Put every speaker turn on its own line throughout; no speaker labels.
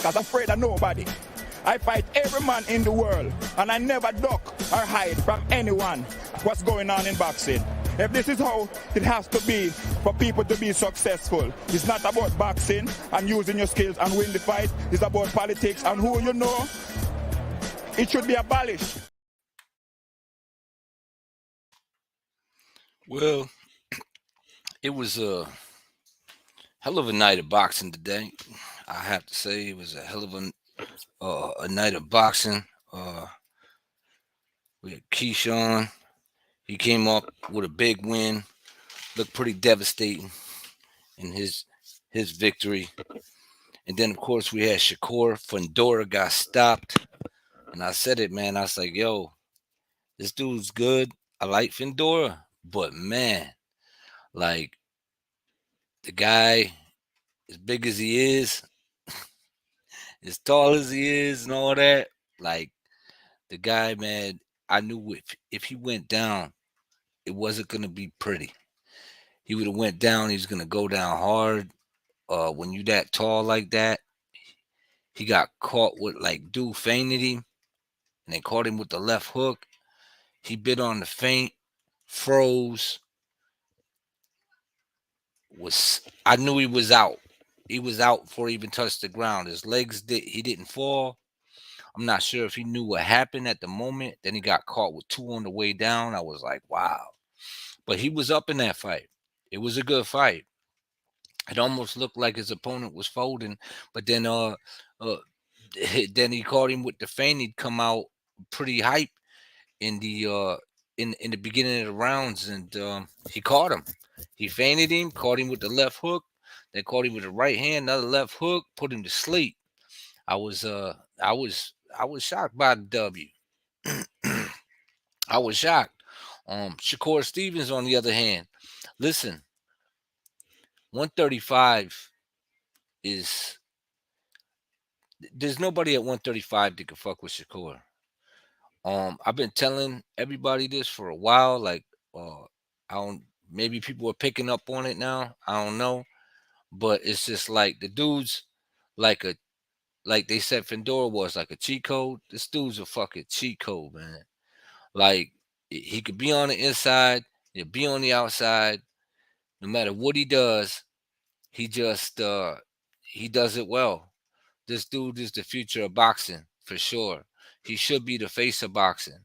not afraid of nobody. I fight every man in the world, and I never duck or hide from anyone what's going on in boxing. If this is how it has to be for people to be successful, it's not about boxing and using your skills and win the fight. It's about politics and who you know. It should be abolished.
Well, it was a hell of a night of boxing today. I have to say it was a hell of a night of boxing. We had Keyshawn. He came up with a big win. Looked pretty devastating in his victory. And then of course we had Shakur. Fundora got stopped. And I said it, man. I was like, yo, this dude's good. I like Fundora. But man, like the guy, as big as he is, as tall as he is and all that, like the guy, man, I knew if he went down, it wasn't gonna be pretty. He would have went down, he's gonna go down hard. When you that tall like that, he got caught with like dude feinted him and they caught him with the left hook. He bit on the feint, froze, was I knew he was out. He was out before he even touched the ground. His legs he didn't fall. I'm not sure if he knew what happened at the moment. Then he got caught with two on the way down. I was like, wow. But he was up in that fight. It was a good fight. It almost looked like his opponent was folding, but uh then he caught him with the feint. He'd come out pretty hype in the beginning of the rounds, and he caught him. He feinted him, caught him with the left hook, then caught him with the right hand, another left hook, put him to sleep. I was I was shocked by the W. I was shocked. Shakur Stevens, on the other hand, listen, 135 is there's nobody at 135 that can fuck with Shakur. I've been telling everybody this for a while. Like, I don't. Maybe people are picking up on it now. I don't know, but it's just like the dude's like a like they said Fundora was like a cheat code. This dude's a fucking cheat code, man. Like he could be on the inside, he'll be on the outside. No matter what he does, he just he does it well. This dude is the future of boxing for sure. He should be the face of boxing.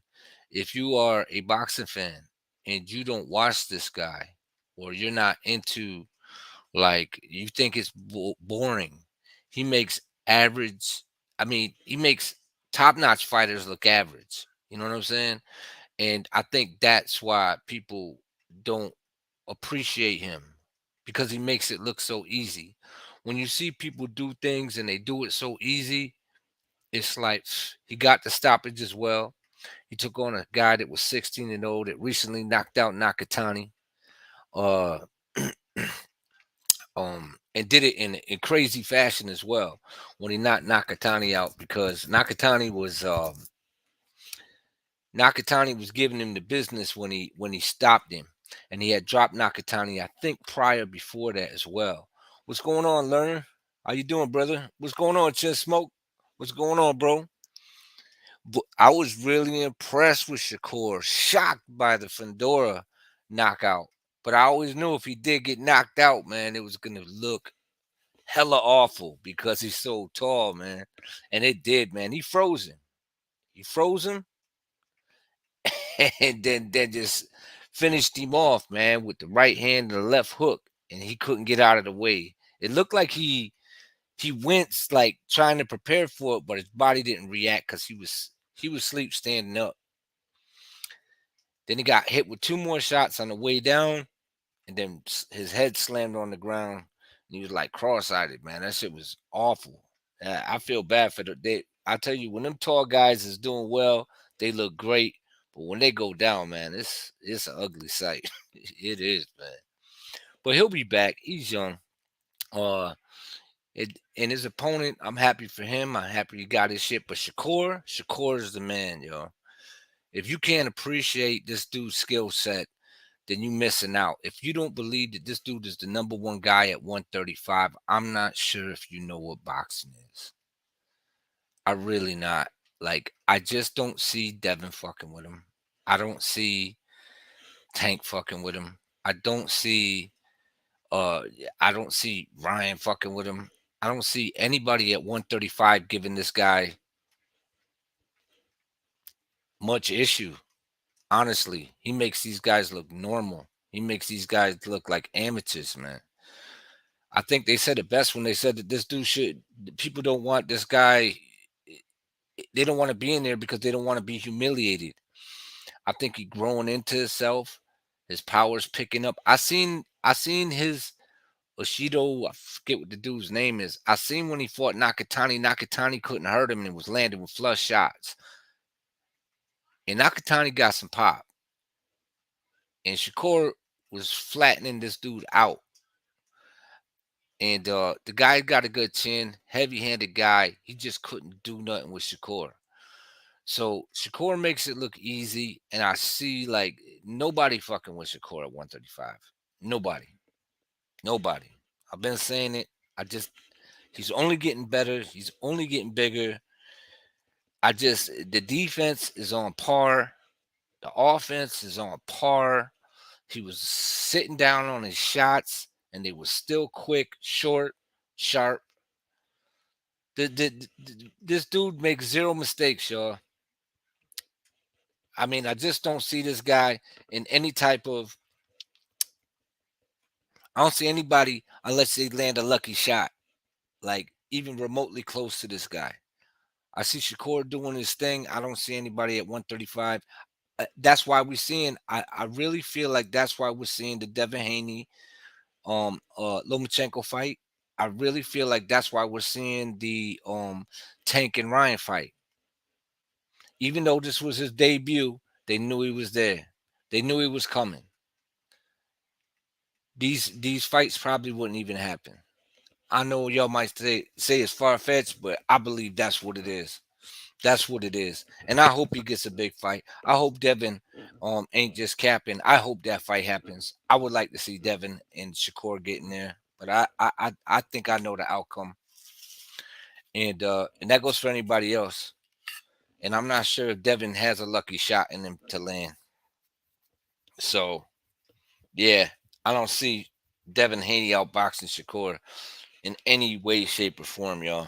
If you are a boxing fan and you don't watch this guy, or you're not into, like, you think it's boring, he makes average. I mean, he makes top-notch fighters look average. You know what I'm saying? And I think that's why people don't appreciate him, because he makes it look so easy. When you see people do things and they do it so easy, it's like he got the stoppage as well. He took on a guy that was 16-0 that recently knocked out Nakatani. Uh and did it in crazy fashion as well when he knocked Nakatani out, because Nakatani was giving him the business when he stopped him, and he had dropped Nakatani, I think, prior before that as well. What's going on, learner? How you doing, brother? What's going on, Chin Smoke? What's going on, bro? But I was really impressed with Shakur, shocked by the Fundora knockout. But I always knew if he did get knocked out, man, it was gonna look hella awful because he's so tall, man. And it did, man. He froze him. He froze him and then just finished him off, man, with the right hand and the left hook, and he couldn't get out of the way. It looked like he went like trying to prepare for it, but his body didn't react because he was asleep standing up. Then he got hit with two more shots on the way down, and then his head slammed on the ground, and he was like cross-eyed, man. That shit was awful. I feel bad for I tell you, when them tall guys is doing well, they look great. But when they go down, man, it's an ugly sight. It is, man. But he'll be back. He's young. Uh, and his opponent, I'm happy for him. I'm happy he got his shit. But Shakur is the man, yo. If you can't appreciate this dude's skill set, then you missing out. If you don't believe that this dude is the number one guy at 135, I'm not sure if you know what boxing is. I really not. Like, I just don't see Devin fucking with him. I don't see Tank fucking with him. I don't see I don't see Ryan fucking with him. I don't see anybody at 135 giving this guy much issue. Honestly, he makes these guys look normal. He makes these guys look like amateurs, man. I think they said it best when they said that this dude should people don't want this guy, they don't want to be in there because they don't want to be humiliated. I think he growing into himself. His power's picking up. I seen his Oshido, I forget what the dude's name is. I seen when he fought Nakatani. Nakatani couldn't hurt him and was landing with flush shots. And Nakatani got some pop. And Shakur was flattening this dude out. And the guy got a good chin, heavy-handed guy. He just couldn't do nothing with Shakur. So Shakur makes it look easy, and I see like nobody fucking with Shakur at 135. Nobody. Nobody. I've been saying it. I just he's only getting better. He's only getting bigger. The defense is on par. The offense is on par. He was sitting down on his shots, and they were still quick, short, sharp. This dude makes zero mistakes, y'all. I mean, I just don't see this guy in any type of. I don't see anybody unless they land a lucky shot, like even remotely close to this guy. I see Shakur doing his thing. I don't see anybody at 135. That's why we're seeing. I really feel like that's why we're seeing the Devin Haney, Lomachenko fight. I really feel like that's why we're seeing the Tank and Ryan fight. Even though this was his debut, they knew he was there. They knew he was coming. These fights probably wouldn't even happen. I know y'all might say it's far fetched, but I believe that's what it is. That's what it is. And I hope he gets a big fight. I hope Devin ain't just capping. I hope that fight happens. I would like to see Devin and Shakur getting there. But I think I know the outcome. And that goes for anybody else. And I'm not sure if Devin has a lucky shot in him to land. So yeah, I don't see Devin Haney outboxing Shakur in any way, shape, or form, y'all.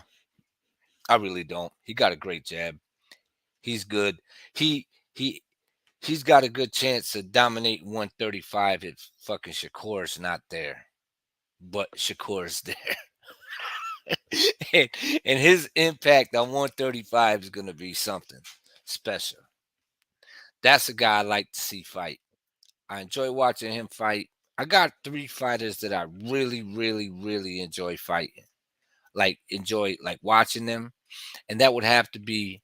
I really don't. He got a great jab. He's good. He he he's got a good chance to dominate 135 if fucking Shakur's not there. But Shakur's there. and, and his impact on 135 is gonna be something special. That's a guy I like to see fight. I enjoy watching him fight. I got three fighters that I really, really, really enjoy fighting. Like enjoy like watching them. And that would have to be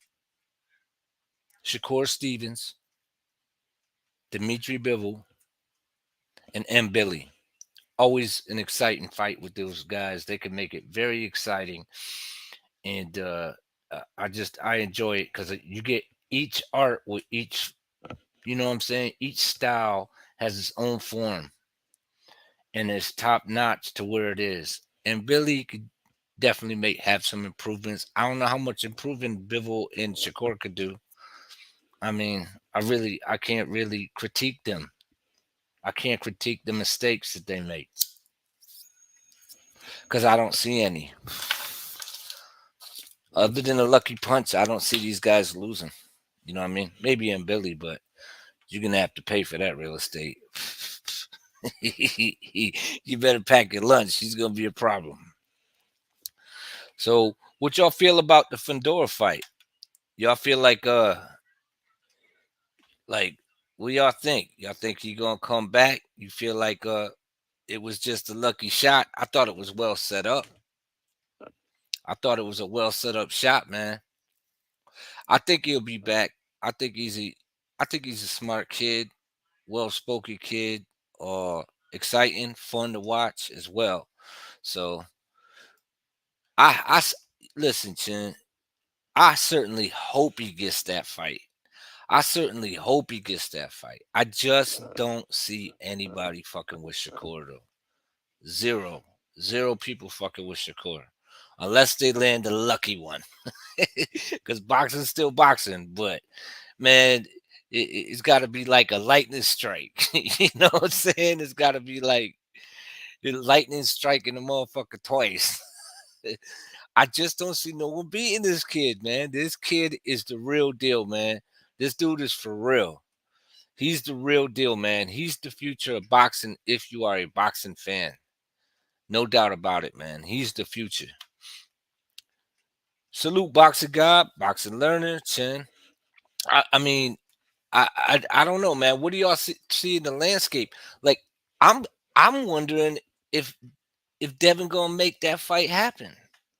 Shakur Stevens, Dimitri Bivol, and M. Billy. Always an exciting fight with those guys. They can make it very exciting. And I enjoy it because you get each art with each, you know what I'm saying? Each style has its own form and it's top notch to where it is. And Billy could definitely have some improvements. I don't know how much improving Bivol and Shakur could do. I mean, I can't really critique them. I can't critique the mistakes that they make because I don't see any. Other than a lucky punch, I don't see these guys losing. You know what I mean? Maybe in Billy, but you're gonna have to pay for that real estate. You better pack your lunch. He's gonna be a problem. So, what y'all feel about the Fundora fight? Y'all feel like what y'all think? Y'all think he gonna come back? You feel like it was just a lucky shot? I thought it was well set up. I thought it was a well set up shot, man. I think he'll be back. I think he's a smart kid, well spoken kid, exciting, fun to watch as well. So listen, Chin. I certainly hope he gets that fight. I certainly hope he gets that fight. I just don't see anybody fucking with Shakur though. Zero. Zero people fucking with Shakur. unless they land a lucky one. Because boxing's still boxing, but man, it's got to be like a lightning strike. You know what I'm saying? It's got to be like the lightning striking the motherfucker twice. I just don't see no one beating this kid, man. This kid is the real deal, man. This dude is for real. He's the real deal, man. He's the future of boxing if you are a boxing fan. No doubt about it, man. He's the future. Salute boxing god, boxing learner, Chen. I mean, I don't know, man. What do y'all see in the landscape? Like, I'm I'm wondering if Devin gonna make that fight happen.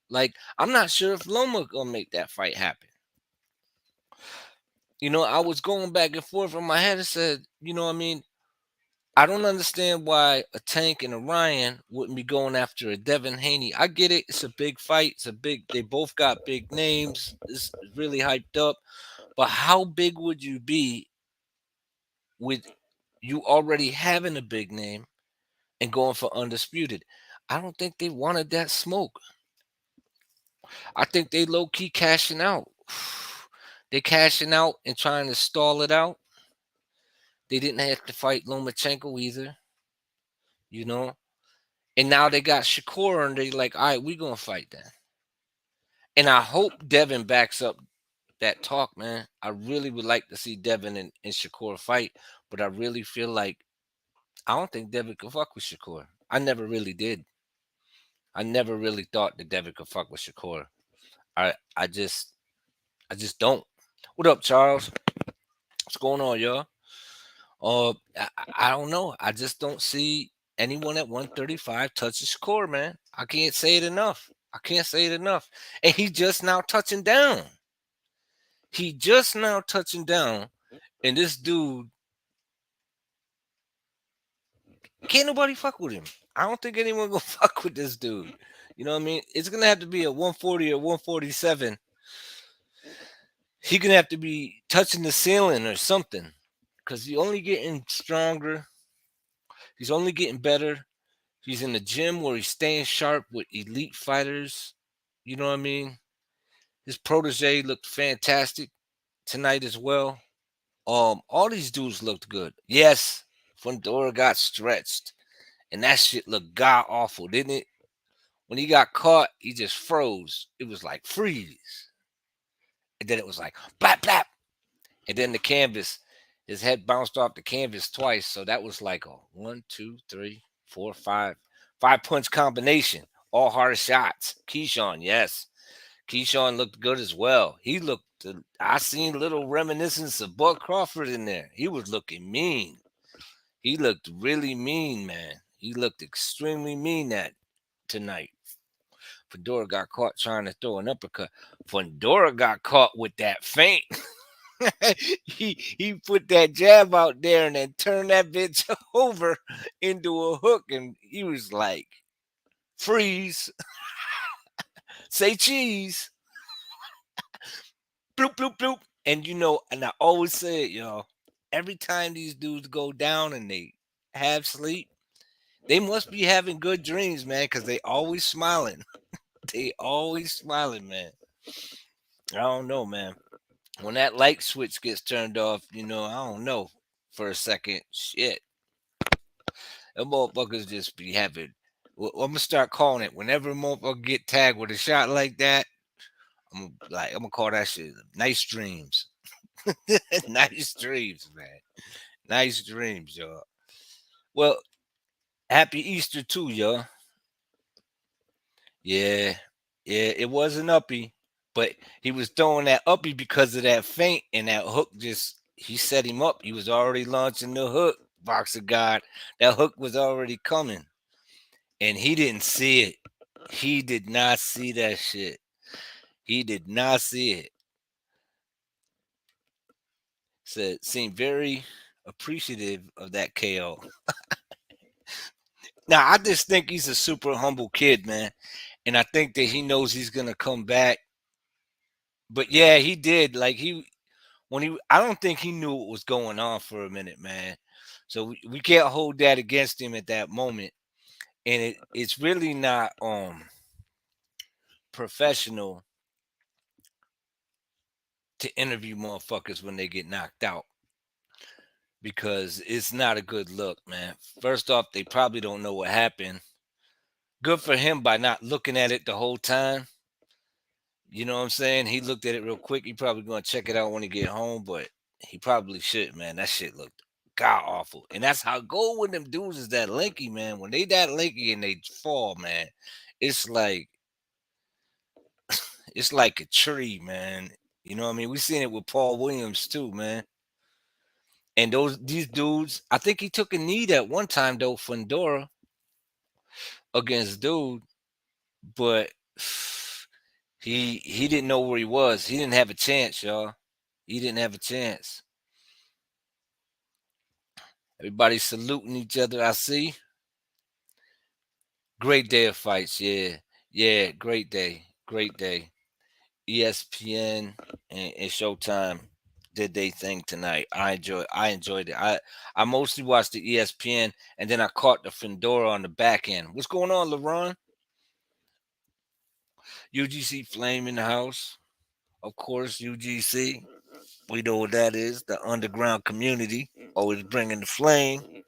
Like, I'm not sure if Loma gonna make that fight happen. I was going back and forth in my head and said, what I mean, I don't understand why a Tank and a Ryan wouldn't be going after a Devin Haney. I get it; it's a big fight. They both got big names. It's really hyped up. But how big would you be with you already having a big name and going for undisputed? I don't think they wanted that smoke. I think they low key cashing out. They cashing out and trying to stall it out. They didn't have to fight Lomachenko either, you know. And now they got Shakur and they like, all right, we gonna fight then. And I hope Devin backs up that talk, man. I really would like to see Devin and Shakur fight, but I really feel like I don't think Devin could fuck with Shakur. I never really did. I never really thought that Devin could fuck with Shakur. I I just I just don't. What up, Charles? What's going on, y'all? I don't know. I just don't see anyone at 135 touching Shakur, man. I can't say it enough. I can't say it enough. And he just now touching down. He just now touching down, and this dude can't nobody fuck with him. I don't think anyone gonna fuck with this dude. You know what I mean? It's gonna have to be a 140 or 147. He gonna have to be touching the ceiling or something, because he's only getting stronger. He's only getting better. He's in the gym where he's staying sharp with elite fighters. You know what I mean? His protege looked fantastic tonight as well. All these dudes looked good. Yes, Fundora got stretched, and that shit looked god awful, didn't it? When he got caught, he just froze. It was like freeze, and then it was like blap blap, and then the canvas. His head bounced off the canvas twice, so that was like a 1, 2, 3, 4, 5 punch combination. All hard shots. Keyshawn, yes. Keyshawn looked good as well. He looked. I seen little reminiscence of Buck Crawford in there. He was looking mean. He looked really mean, man. He looked extremely mean that tonight. Fedora got caught trying to throw an uppercut. Fundora got caught with that feint. he put that jab out there and then turned that bitch over into a hook, and he was like, "Freeze, say cheese, bloop bloop bloop." And and I always say it, y'all. Every time these dudes go down and they have sleep, they must be having good dreams, man, because they always smiling. They always smiling, man. I don't know, man. When that light switch gets turned off, I don't know for a second. Shit. Them motherfuckers just be having. I'm gonna start calling it whenever a motherfucker get tagged with a shot like that. I'm gonna call that shit nice dreams. Nice dreams, man. Nice dreams, y'all. Well, happy Easter too, y'all. Yeah, yeah, it was an uppie, but he was throwing that uppie because of that feint, and that hook just he set him up. He was already launching the hook, Boxer God. That hook was already coming, and he didn't see it. He did not see that shit. He did not see it. Said seemed very appreciative of that KO. Now I just think he's a super humble kid, man, and I think that he knows he's gonna come back. But yeah, he did. Like I don't think he knew what was going on for a minute, man. So we can't hold that against him at that moment. And it's really not professional to interview motherfuckers when they get knocked out because it's not a good look, man. First off, they probably don't know what happened. Good for him by not looking at it the whole time. You know what I'm saying? He looked at it real quick. He probably gonna check it out when he get home, but he probably should, man. That shit looked god awful. And that's how it go when them dudes is that lanky, man. When they that lanky and they fall, man, it's like it's like a tree, man. You know what I mean? We seen it with Paul Williams too, man. And these dudes, I think he took a knee that one time though, Fundora against dude, but he didn't know where he was. He didn't have a chance, y'all. He didn't have a chance. Everybody saluting each other, I see. Great day of fights, yeah. Yeah, great day. Great day. ESPN and Showtime did they thing tonight. I enjoyed it. I mostly watched the ESPN and then I caught the Fundora on the back end. What's going on, LeBron? UGC Flame in the house. Of course, UGC. We know what that is. The underground community. Always bringing the flame.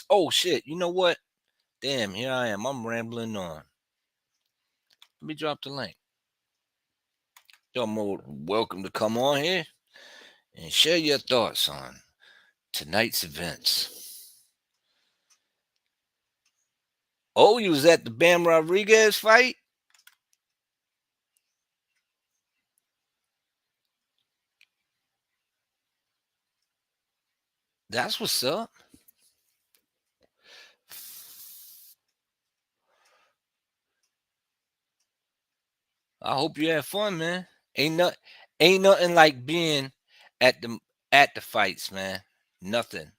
Oh shit. You know what? Damn, here I am. I'm rambling on. Let me drop the link. You're more welcome to come on here and share your thoughts on tonight's events. Oh, you was at the Bam Rodriguez fight? That's what's up. I hope you had fun, man. Ain't nothing like being at the fights, man. Nothing.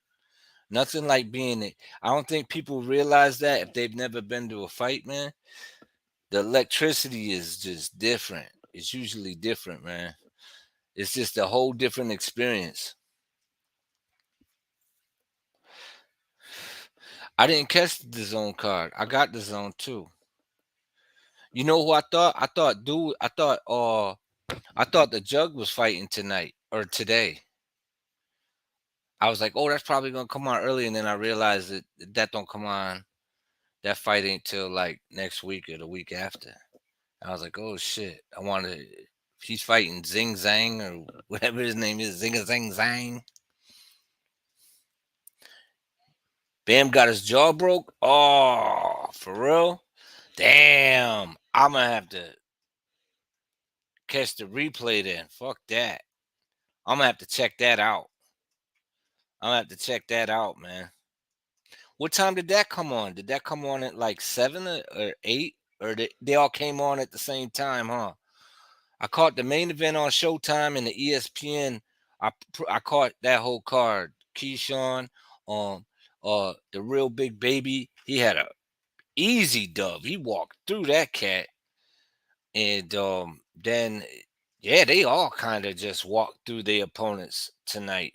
Nothing like being it. I don't think people realize that if they've never been to a fight, man. The electricity is just different. It's usually different, man. It's just a whole different experience. I didn't catch the zone card. I got the zone too. You know who I thought? I thought the jug was fighting tonight or today. I was like, oh, that's probably gonna come on early, and then I realized that don't come on. That fight ain't till like next week or the week after. I was like, oh shit. I wanted he's fighting Zing Zang or whatever his name is, Zing Zang Zang. Bam got his jaw broke. Oh, for real? Damn. I'm gonna have to catch the replay then. Fuck that. I'm gonna have to check that out. I'm gonna have to check that out, man. What time did that come on? Did that come on at like 7 or 8? Or they all came on at the same time, huh? I caught the main event on Showtime and the ESPN. I caught that whole card. Keyshawn, the real big baby. He had a easy dub. He walked through that cat. And then yeah, they all kind of just walked through their opponents tonight.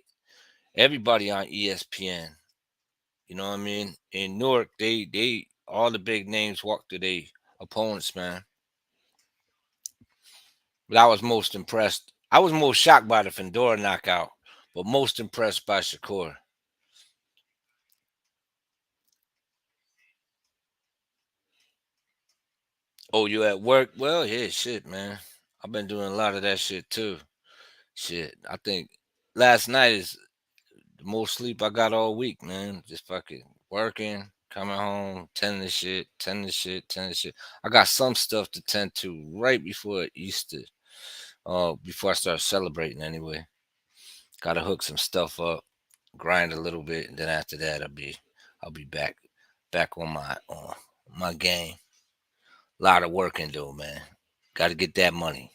Everybody on ESPN. You know what I mean? In Newark, they all the big names walked through their opponents, man. But I was most impressed. I was most shocked by the Fundora knockout, but most impressed by Shakur. Oh, you at work? Well, yeah, shit, man. I've been doing a lot of that shit too. Shit, I think last night is the most sleep I got all week, man. Just fucking working, coming home, tending to shit, tending to shit, tending to shit. I got some stuff to tend to right before Easter. Before I start celebrating anyway. Gotta hook some stuff up, grind a little bit, and then after that I'll be back on my game. A lot of working though, man. Gotta get that money.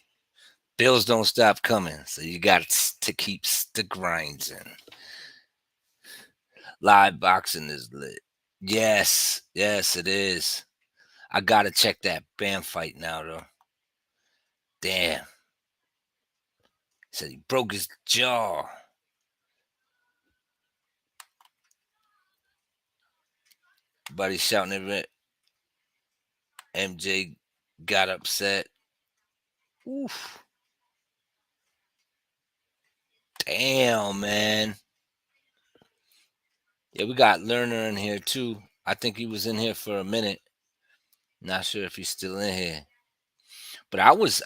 Bills don't stop coming, so you got to keep the grinds in. Live boxing is lit. Yes, yes, it is. I gotta check that Bam fight now though. Damn. Said he broke his jaw. Everybody shouting at MJ got upset. Oof. Damn, man. Yeah, we got Lerner in here too. I think he was in here for a minute. Not sure if he's still in here. But I was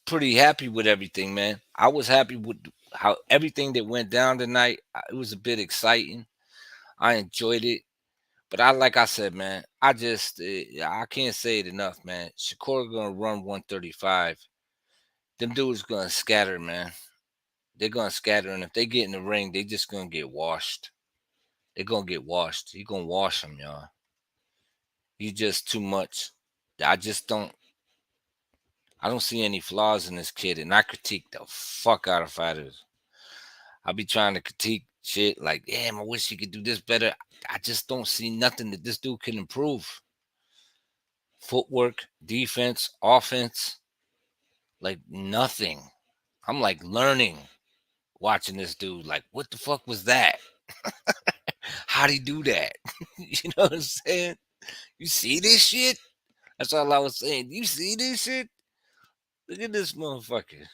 pretty happy with everything, man. I was happy with how everything that went down tonight. It was a bit exciting. I enjoyed it. But I like I said, man, I can't say it enough, man. Shakur gonna run 135. Them dudes gonna scatter, man. They're gonna scatter, and if they get in the ring, they just gonna get washed. They're gonna get washed. He gonna wash them, y'all. He just too much. I just don't. I don't see any flaws in this kid, and I critique the fuck out of fighters. I be trying to critique shit like, damn, I wish he could do this better. I just don't see nothing that this dude can improve. Footwork, defense, offense, like nothing. I'm like learning watching this dude. Like, what the fuck was that? How'd he do that? You know what I'm saying? You see this shit? That's all I was saying. You see this shit? Look at this motherfucker.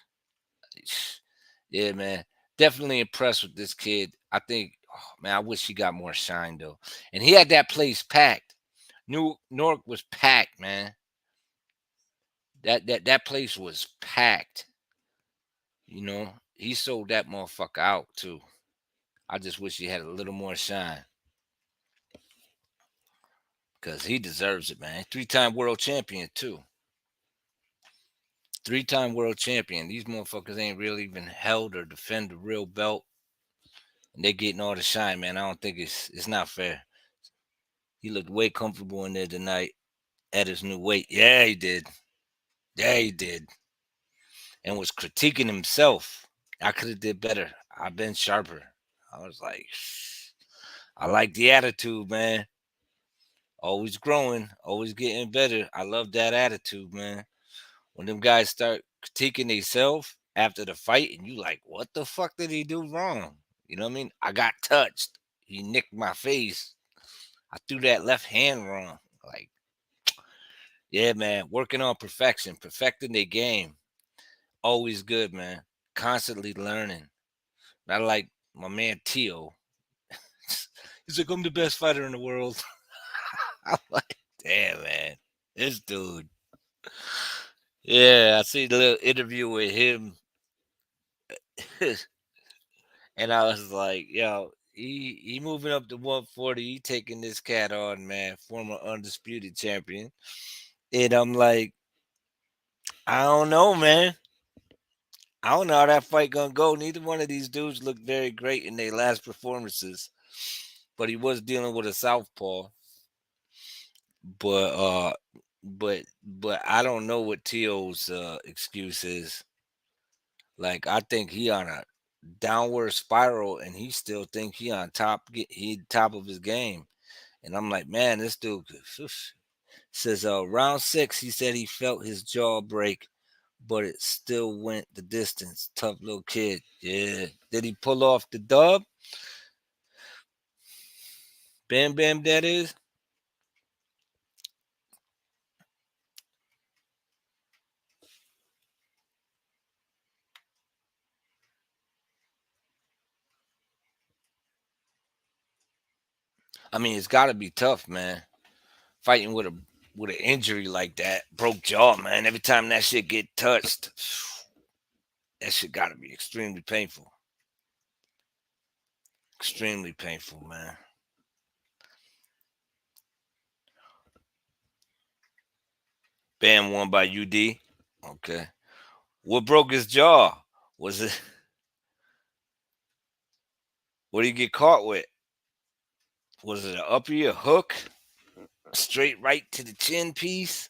Yeah, man. Definitely impressed with this kid. I think, oh, man, I wish he got more shine though. And he had that place packed. New Newark was packed, man. That place was packed. You know, he sold that motherfucker out too. I just wish he had a little more shine because he deserves it, man. 3-time world champion too. 3-time world champion. These motherfuckers ain't really even held or defend the real belt, and they getting all the shine, man. I don't think it's not fair. He looked way comfortable in there tonight at his new weight. Yeah, he did. Yeah, he did. And was critiquing himself. I could have did better. I've been sharper. I was like, I like the attitude, man. Always growing, always getting better. I love that attitude, man. When them guys start critiquing themselves after the fight, and you like, what the fuck did he do wrong? You know what I mean? I got touched. He nicked my face. I threw that left hand wrong. Like, yeah, man. Working on perfection, perfecting their game. Always good, man. Constantly learning. Not like my man Tio. He's like, I'm the best fighter in the world. I'm like, damn, man. This dude. Yeah, I see the little interview with him. And I was like, yo, he moving up to 140. He taking this cat on, man. Former undisputed champion. And I'm like, I don't know, man. I don't know how that fight gonna go. Neither one of these dudes looked very great in their last performances. But he was dealing with a southpaw. But but I don't know what Tio's excuse is. Like I think he on a downward spiral and he still think he on top he top of his game. And I'm like, man, this dude says round 6 he said he felt his jaw break, but it still went the distance. Tough little kid. Yeah. Did he pull off the dub? Bam Bam that is. I mean, it's gotta be tough, man. Fighting with an injury like that, broke jaw, man. Every time that shit get touched, that shit gotta be extremely painful. Extremely painful, man. Bam won by UD. Okay. What broke his jaw? Was it what did he get caught with? Was it an uppie, a hook? Straight right to the chin piece?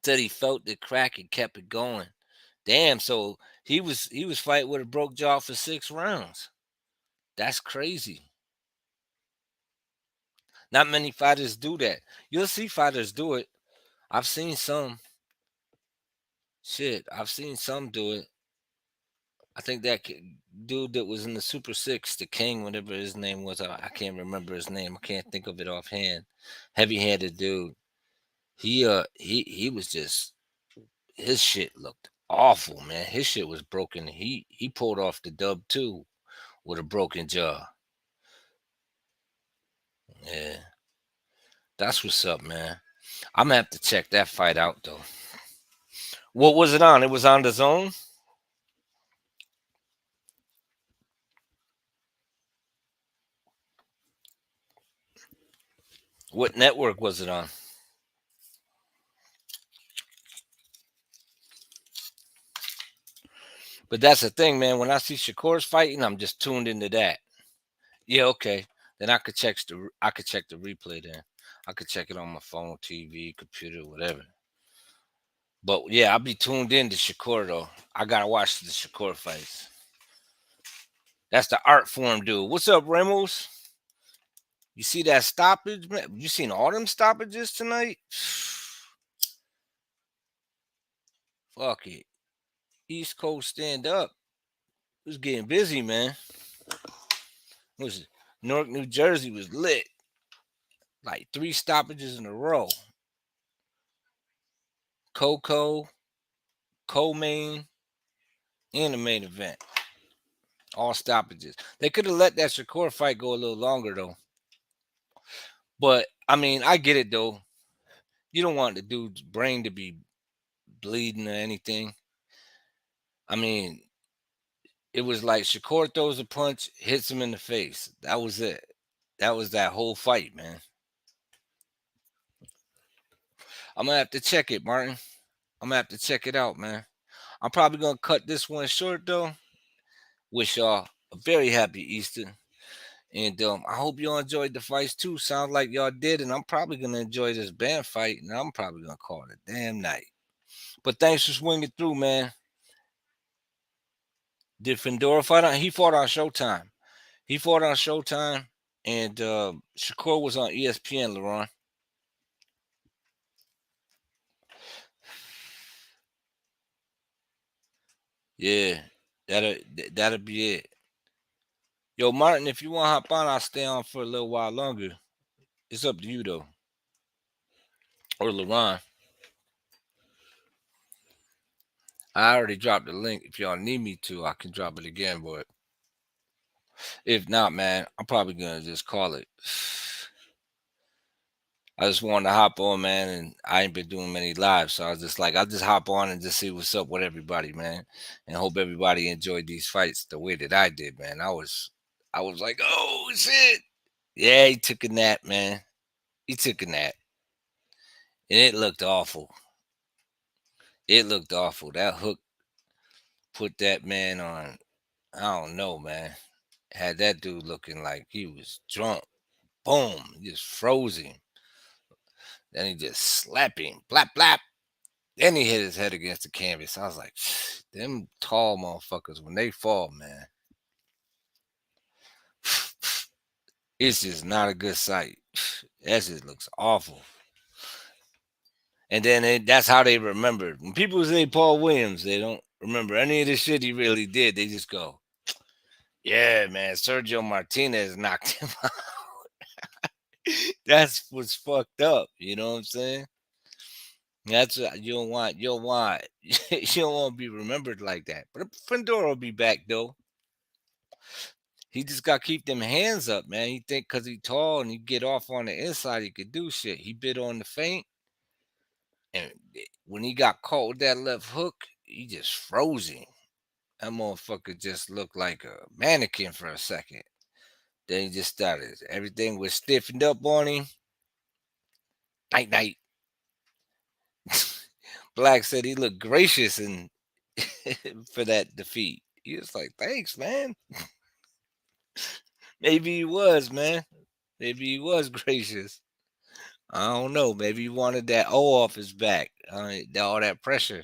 Said he felt the crack and kept it going. Damn, so he was fighting with a broke jaw for 6 rounds. That's crazy. Not many fighters do that. You'll see fighters do it. I've seen some. Shit, I've seen some do it. I think that dude that was in the Super Six, the King, whatever his name was, I can't remember his name. I can't think of it offhand. Heavy-handed dude. He was just his shit looked awful, man. His shit was broken. He pulled off the dub too with a broken jaw. Yeah, that's what's up, man. I'm gonna have to check that fight out though. What was it on? It was on the Zone. What network was it on? But that's the thing, man. When I see Shakur's fighting, I'm just tuned into that. Yeah, okay. Then I could check the replay then. I could check it on my phone, TV, computer, whatever. But yeah, I'll be tuned in to Shakur though. I gotta watch the Shakur fights. That's the art form, dude. What's up, Ramos? You see that stoppage, man? You seen all them stoppages tonight? Fuck it. East Coast stand up. It was getting busy, man. It was Newark, New Jersey was lit. Like 3 stoppages in a row. Coco, co-main, and the main event. All stoppages. They could have let that Shakur fight go a little longer though. But I mean, I get it though. You don't want the dude's brain to be bleeding or anything. I mean, it was like Shakur throws a punch, hits him in the face. That was it. That was that whole fight, man. I'm gonna have to check it, Martin. I'm gonna have to check it out, man. I'm probably gonna cut this one short though. Wish y'all a very happy Easter. And I hope y'all enjoyed the fights too. Sounds like y'all did, and I'm probably gonna enjoy this band fight, and I'm probably gonna call it a damn night. But thanks for swinging through, man. Did Fundora fight on? He fought on Showtime. He fought on Showtime, and Shakur was on ESPN, LeRon. Yeah, that'll be it. Yo, Martin, if you want to hop on, I'll stay on for a little while longer. It's up to you though, or LeRon. I already dropped the link. If y'all need me to, I can drop it again. But if not, man, I'm probably gonna just call it. I just wanted to hop on, man, and I ain't been doing many lives, so I was just like, I'll just hop on and just see what's up with everybody, man, and hope everybody enjoyed these fights the way that I did, man. I was like, oh shit, yeah, he took a nap, man. He took a nap, and it looked awful. It looked awful. That hook put that man on. I don't know, man. Had that dude looking like he was drunk. Boom, just froze him. Then he just slapped him. Blap blap. Then he hit his head against the canvas. I was like, them tall motherfuckers, when they fall, man, it's just not a good sight. That just looks awful. And then that's how they remember. When people say Paul Williams, they don't remember any of the shit he really did. They just go, yeah, man, Sergio Martinez knocked him out. That's what's fucked up. You know what I'm saying? That's what you don't want. You don't want. You don't want to be remembered like that. But Fundora will be back though. He just got to keep them hands up, man. He think because he tall and he get off on the inside, he could do shit. He bit on the feint, and when he got caught with that left hook, he just froze him. That motherfucker just looked like a mannequin for a second. Then he just started. Everything was stiffened up on him. Night night. Black said he looked gracious and for that defeat. He was like, "Thanks, man." Maybe he was, man. Maybe he was gracious. I don't know. Maybe he wanted that O off his back. All that pressure.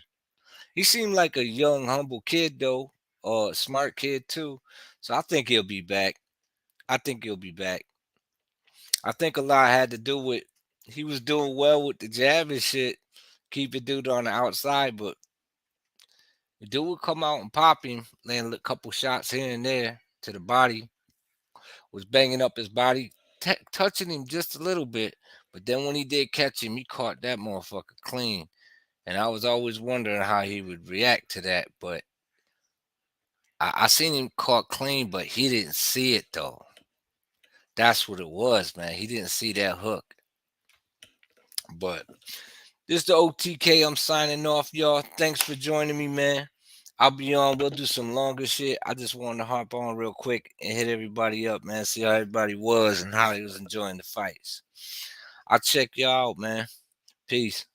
He seemed like a young, humble kid, though, or a smart kid too. So I think he'll be back. I think he'll be back. I think a lot had to do with he was doing well with the jab and shit, keep a dude on the outside, but the dude would come out and pop him, land a couple shots here and there to the body, was banging up his body, touching him just a little bit. But then when he did catch him, he caught that motherfucker clean. And I was always wondering how he would react to that, but I seen him caught clean, but he didn't see it though. That's what it was, man. He didn't see that hook. But this is the OTK. I'm signing off, y'all. Thanks for joining me, man. I'll be on. We'll do some longer shit. I just wanted to hop on real quick and hit everybody up, man. See how everybody was and how they was enjoying the fights. I'll check y'all out, man. Peace.